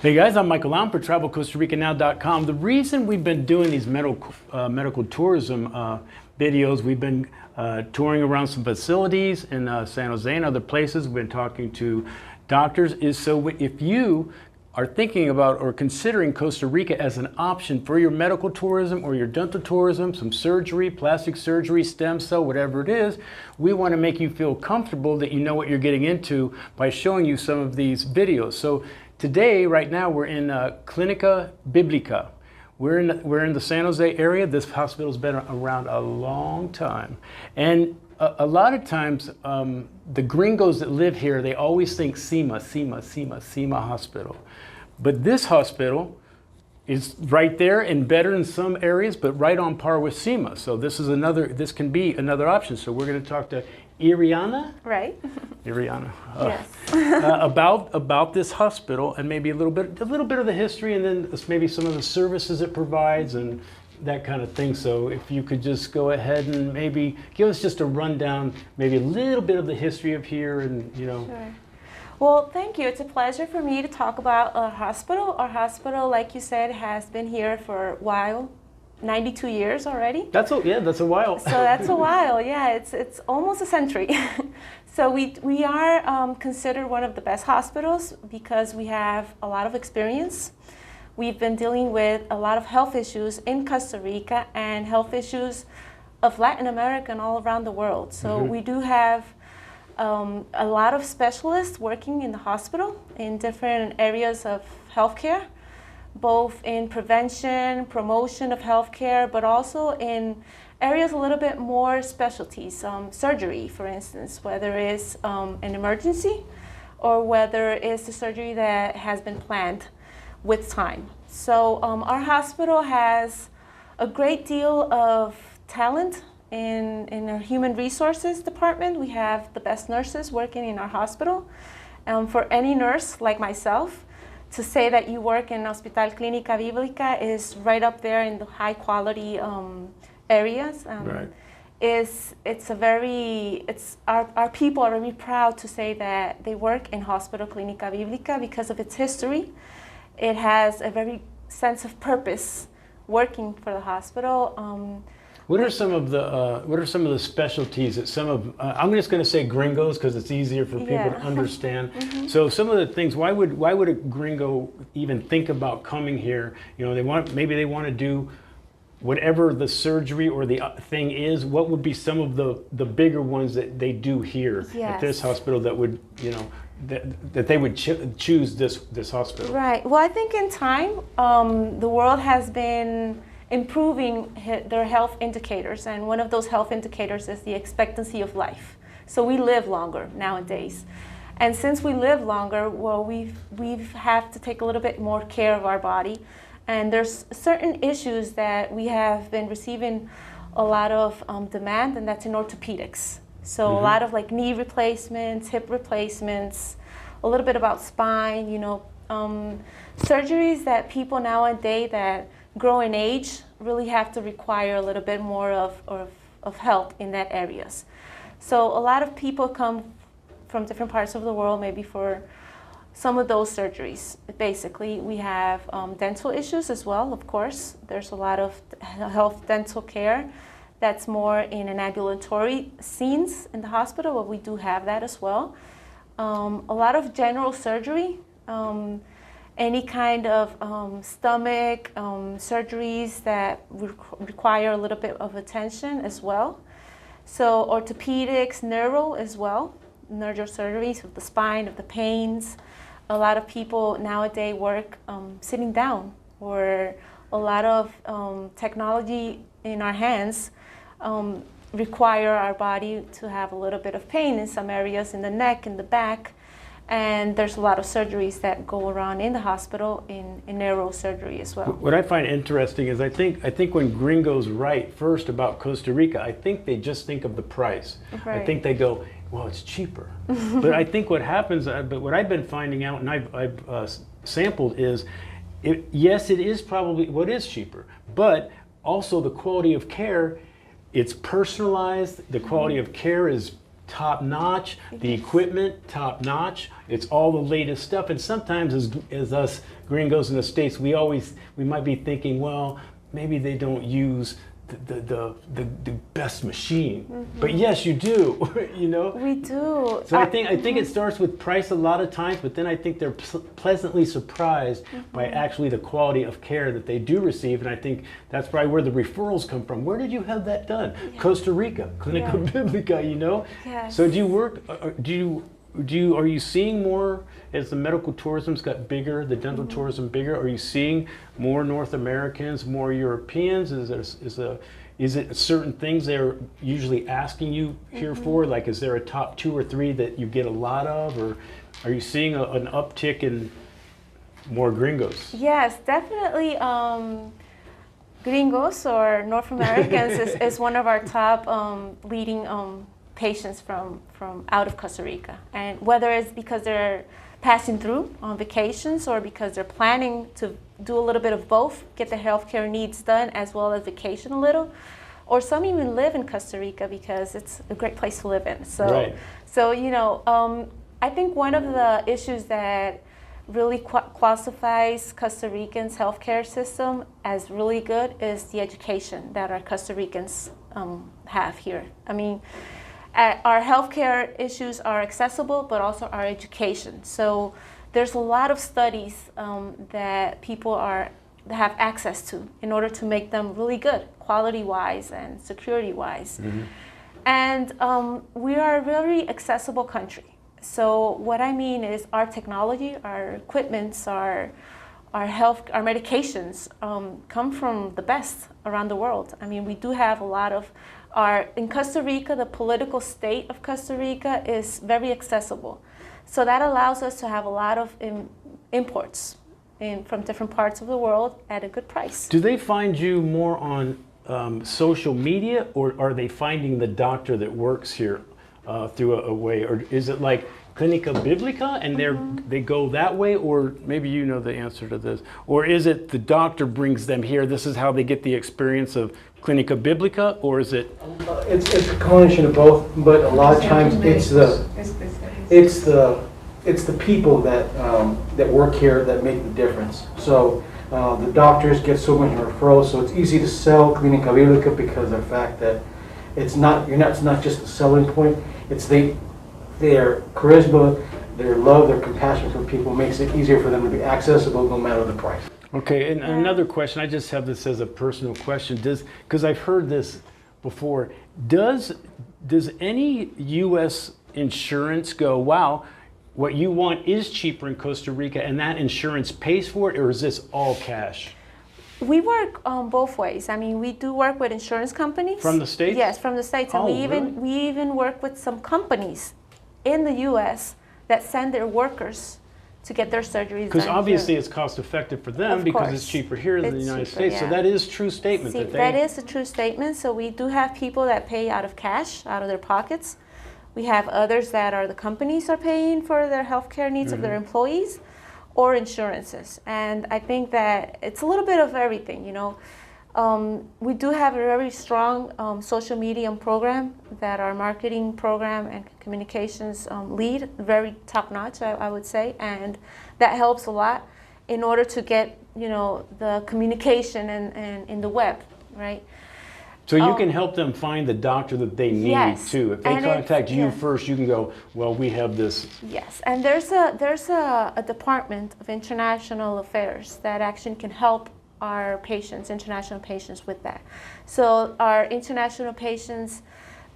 Hey guys, I'm Michael Lam for TravelCostaRicaNow.com. The reason we've been doing these medical tourism videos, we've been touring around some facilities in San Jose and other places. We've been talking to doctors, is so if you are thinking about or considering Costa Rica as an option for your medical tourism or your dental tourism, some surgery, plastic surgery, stem cell, whatever it is, we want to make you feel comfortable that you know what you're getting into by showing you some of these videos. So today, right now, we're in Clinica Biblica. We're in the San Jose area. This hospital's been around a long time. And a lot of times, the gringos that live here, they always think CIMA Hospital. But this hospital is right there and better in some areas, but right on par with CIMA. So this can be another option. So we're going to talk to Iriana? Right. Iriana. Yes. About this hospital and maybe a little bit of the history and then maybe some of the services it provides and that kind of thing. So if you could just go ahead and maybe give us just a rundown, maybe a little bit of the history of here and, you know. Sure. Well, thank you. It's a pleasure for me to talk about our hospital. Our hospital, like you said, has been here for a while. 92 years already. That's a while. So that's a while, yeah. It's almost a century. So we are considered one of the best hospitals because we have a lot of experience. We've been dealing with a lot of health issues in Costa Rica and health issues of Latin America and all around the world. So we do have a lot of specialists working in the hospital in different areas of healthcare, both in prevention, promotion of healthcare, but also in areas a little bit more specialties, surgery, for instance, whether it's an emergency or whether it's a surgery that has been planned with time. So our hospital has a great deal of talent in our human resources department. We have the best nurses working in our hospital. For any nurse like myself, to say that you work in Hospital Clinica Biblica is right up there in the high quality areas. Right. Our people are very proud to say that they work in Hospital Clinica Biblica because of its history. It has a very sense of purpose working for the hospital. What are some of the specialties that I'm just going to say gringos because it's easier for people to understand. So some of the things, why would a gringo even think about coming here? You know, maybe they want to do whatever the surgery or the thing is. What would be some of the bigger ones that they do here at this hospital that would, you know, that they would choose this hospital? Right. Well, I think in time, the world has been improving their health indicators, and one of those health indicators is the expectancy of life. So we live longer nowadays, and since we live longer, well, we've have to take a little bit more care of our body, and there's certain issues that we have been receiving a lot of demand, and that's in orthopedics. So a lot of like knee replacements, hip replacements, a little bit about spine, you know, surgeries that people nowadays that grow in age really have to require a little bit more of help in that areas. So a lot of people come from different parts of the world maybe for some of those surgeries. Basically, we have dental issues as well, of course. There's a lot of health dental care that's more in an ambulatory scenes in the hospital, but we do have that as well. A lot of general surgery, any kind of stomach surgeries that require a little bit of attention as well. So orthopedics, neuro as well, neurosurgeries of the spine, of the pains. A lot of people nowadays work sitting down, or a lot of technology in our hands require our body to have a little bit of pain in some areas, in the neck, in the back. And there's a lot of surgeries that go around in the hospital in neurosurgery as well. What I find interesting is I think when gringos write first about Costa Rica, I think they just think of the price. Right. I think they go, well, it's cheaper. But I think what happens, but what I've been finding out and I've sampled is, yes, it is probably what is cheaper, but also the quality of care, it's personalized, the quality of care is top notch, the equipment top notch, it's all the latest stuff, and sometimes as us gringos in the States, we might be thinking, well, maybe they don't use the best machine, but yes, you do. You know, we do. So I think it starts with price a lot of times, but then I think they're pleasantly surprised by actually the quality of care that they do receive, and I think that's probably where the referrals come from. Where did you have that done? Yeah. Costa Rica, Clinica Biblica, you know. Yes. So do you work? Are you seeing more as the medical tourism's got bigger, the dental tourism bigger? Are you seeing more North Americans, more Europeans? Is it certain things they're usually asking you here for? Like, is there a top 2 or 3 that you get a lot of, or are you seeing an uptick in more gringos? Yes, definitely. Gringos or North Americans is one of our top leading patients from out of Costa Rica, and whether it's because they're passing through on vacations or because they're planning to do a little bit of both, get their healthcare needs done as well as vacation a little, or some even live in Costa Rica because it's a great place to live in. So, right. So you know, I think one of the issues that really classifies Costa Ricans' healthcare system as really good is the education that our Costa Ricans have here. I mean, our healthcare issues are accessible, but also our education. So there's a lot of studies that people have access to in order to make them really good, quality-wise and security-wise. And we are a very accessible country. So what I mean is our technology, our equipments, our medications come from the best around the world. I mean, we do have a lot of in Costa Rica, the political state of Costa Rica is very accessible. So that allows us to have a lot of imports from different parts of the world at a good price. Do they find you more on social media, or are they finding the doctor that works here through a way, or is it like Clinica Biblica and they go that way, or maybe you know the answer to this, or is it the doctor brings them here, this is how they get the experience of Clinica Biblica, or is it? It's a combination of both, but a lot of times it's the people that work here that make the difference. So the doctors get so many referrals, so it's easy to sell Clinica Biblica because of the fact that it's not just the selling point, it's their charisma, their love, their compassion for people makes it easier for them to be accessible no matter the price. Okay, and another question, I just have this as a personal question, because I've heard this before, does any U.S. insurance go, wow, what you want is cheaper in Costa Rica and that insurance pays for it, or is this all cash? We work both ways. I mean, we do work with insurance companies. From the States? Yes, from the States. And we even work with some companies in the U.S. that send their workers to get their surgeries done. Because obviously it's cost effective for them because it's cheaper here than the United States. Yeah. So that is a true statement. That is a true statement. So we do have people that pay out of cash, out of their pockets. We have others that are the companies are paying for their healthcare needs of their employees or insurances. And I think that it's a little bit of everything, you know. We do have a very strong social media program that our marketing program and communications lead, very top-notch, I would say, and that helps a lot in order to get, you know, the communication and in the web, right? So you can help them find the doctor that they need too. If they contact you first, you can go, well, we have this. Yes, and there's a department of international affairs that actually can help our patients, international patients, with that. So our international patients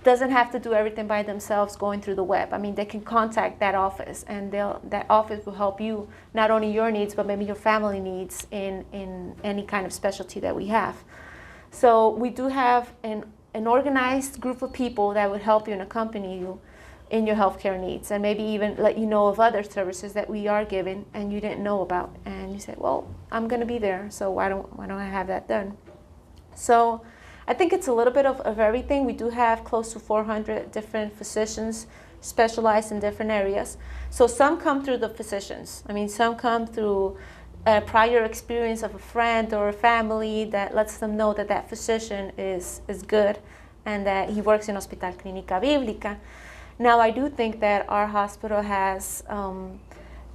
doesn't have to do everything by themselves going through the web. I mean, they can contact that office, and that office will help you, not only your needs, but maybe your family needs in any kind of specialty that we have. So we do have an organized group of people that would help you and accompany you in your healthcare needs, and maybe even let you know of other services that we are giving and you didn't know about. And you say, well, I'm going to be there, so why don't I have that done? So I think it's a little bit of everything. We do have close to 400 different physicians specialized in different areas. So some come through the physicians. I mean, some come through a prior experience of a friend or a family that lets them know that that physician is good and that he works in Hospital Clinica Biblica. Now, I do think that our hospital has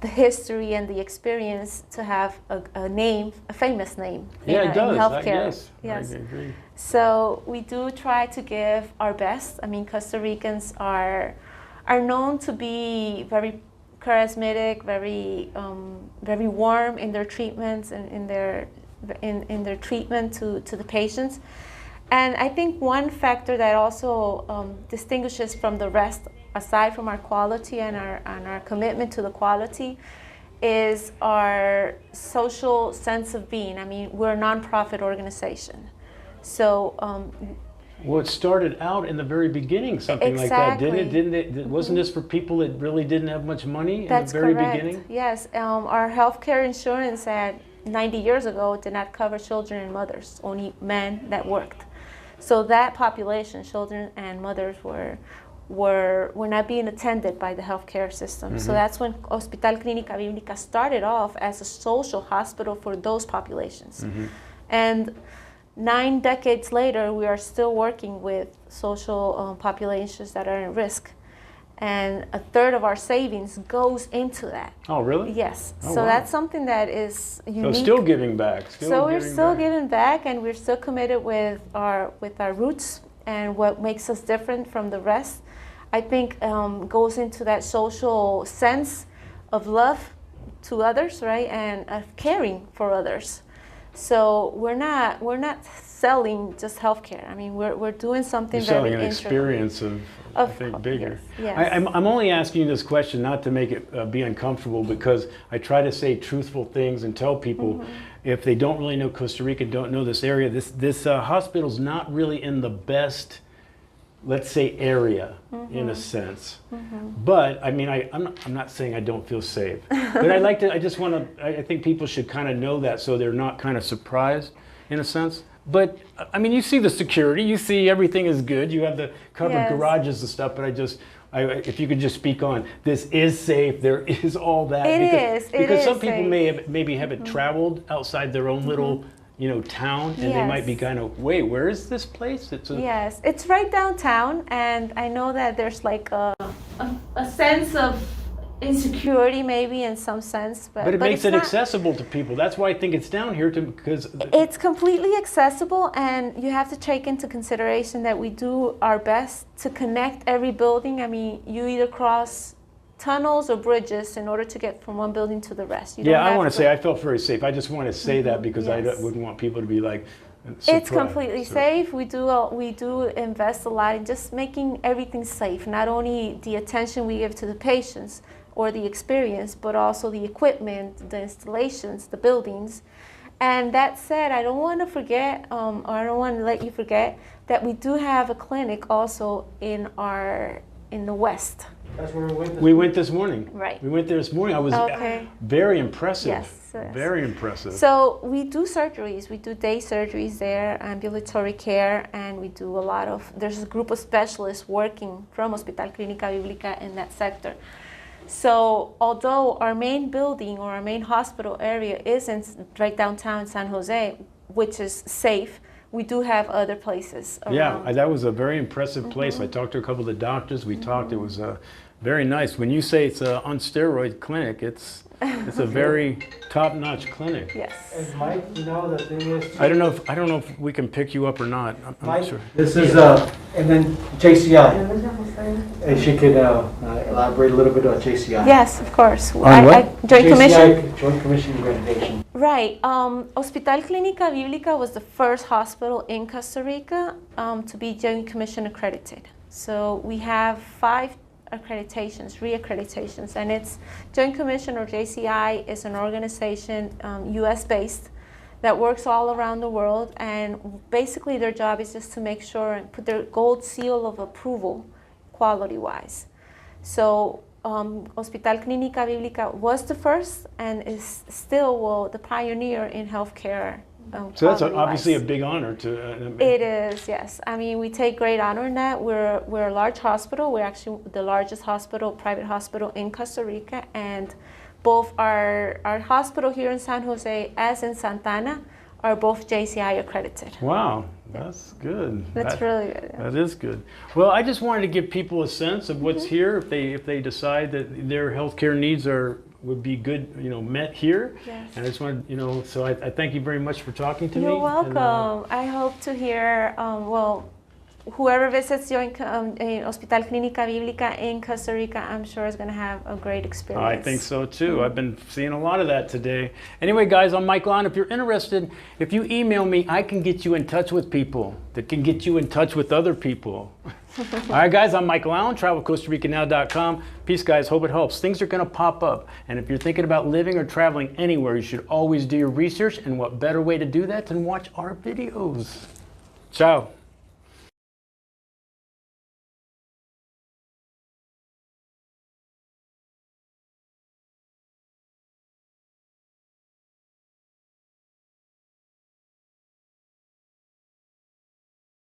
the history and the experience to have a name, a famous name Yeah, in, it does. in healthcare. Yes, I agree. So we do try to give our best. I mean, Costa Ricans are known to be very charismatic, very very warm in their treatments and in their treatment to the patients. And I think one factor that also distinguishes from the rest, aside from our quality and our commitment to the quality, is our social sense of being. I mean, we're a nonprofit organization. So well, it started out in the very beginning, something like that, didn't it? Didn't it? Wasn't this for people that really didn't have much money in the very beginning? Yes, our healthcare insurance at 90 years ago did not cover children and mothers, only men that worked. So that population, children and mothers, were not being attended by the healthcare system. So that's when Hospital Clinica Biblica started off as a social hospital for those populations. And 9 decades later, we are still working with social populations that are at risk. And a third of our savings goes into that. Oh, really? Yes. Oh, so wow. that's something that is unique. So still giving back. We're still giving back, and we're still committed with our roots and what makes us different from the rest. I think goes into that social sense of love to others, right, and of caring for others. So we're not selling just healthcare. I mean, we're doing something You're very selling an integral. experience of I think bigger. Yes. I'm only asking you this question not to make it be uncomfortable, because I try to say truthful things and tell people if they don't really know Costa Rica, don't know this area, this hospital's not really in the best, let's say, area in a sense. But I mean, I'm not saying I don't feel safe, but I think people should kind of know that, so they're not kind of surprised in a sense. But I mean, you see the security, you see everything is good, you have the covered garages and stuff, but if you could just speak on, this is safe, there is all that. Because some people maybe haven't traveled outside their own little, town, and they might be kind of, wait, where is this place? Yes, it's right downtown, and I know that there's like a sense of insecurity maybe in some sense, but it makes it accessible to people. That's why I think it's down here, because it's completely accessible, and you have to take into consideration that we do our best to connect every building. I mean, you either cross tunnels or bridges in order to get from one building to the rest. I want to say I felt very safe. I just want to say that because I wouldn't want people to be like surprised. It's completely safe. We do invest a lot in just making everything safe, not only the attention we give to the patients or the experience, but also the equipment, the installations, the buildings. And that said, I don't want to forget, or I don't want to let you forget, that we do have a clinic also in the West. That's where we went. We went this morning. Right. We went there this morning. I was very impressive. Yes. Very impressive. So we do surgeries. We do day surgeries there, ambulatory care, and we do there's a group of specialists working from Hospital Clinica Biblica in that sector. So although our main building or our main hospital area is right downtown San Jose, which is safe, we do have other places around. Yeah, that was a very impressive place. I talked to a couple of the doctors. We talked. It was very nice. When you say it's a on steroid clinic, it's a very top-notch clinic. Yes. And Mike, the thing is, I don't know if we can pick you up or not. I'm not sure. This is and then JCI. If she could elaborate a little bit on JCI. Yes, of course. Joint Commission. Joint Commission accreditation. Right. Hospital Clinica Biblica was the first hospital in Costa Rica to be Joint Commission accredited. So we have 5 accreditations, re-accreditations, and it's Joint Commission, or JCI, is an organization US-based that works all around the world, and basically their job is just to make sure and put their gold seal of approval quality-wise. So Hospital Clinica Biblica was the first and is still the pioneer in healthcare. So that's obviously a big honor to. It is, yes. I mean, we take great honor in that. We're a large hospital. We're actually the largest private hospital in Costa Rica, and both our hospital here in San Jose as in Santana are both JCI accredited. Wow, that's good. That's really good. Yeah. That is good. Well, I just wanted to give people a sense of what's here if they decide that their healthcare needs are would be good, met here. Yes. And I just want to, so I thank you very much for talking to me. You're welcome. I hope to hear, whoever visits your Hospital Clinica Biblica in Costa Rica, I'm sure is going to have a great experience. I think so too. I've been seeing a lot of that today. Anyway, guys, I'm Mike Lon. If you're interested, if you email me, I can get you in touch with people that can get you in touch with other people. All right, guys, I'm Mike Lon, travelcostaricanow.com. Peace, guys. Hope it helps. Things are going to pop up. And if you're thinking about living or traveling anywhere, you should always do your research. And what better way to do that than watch our videos? Ciao.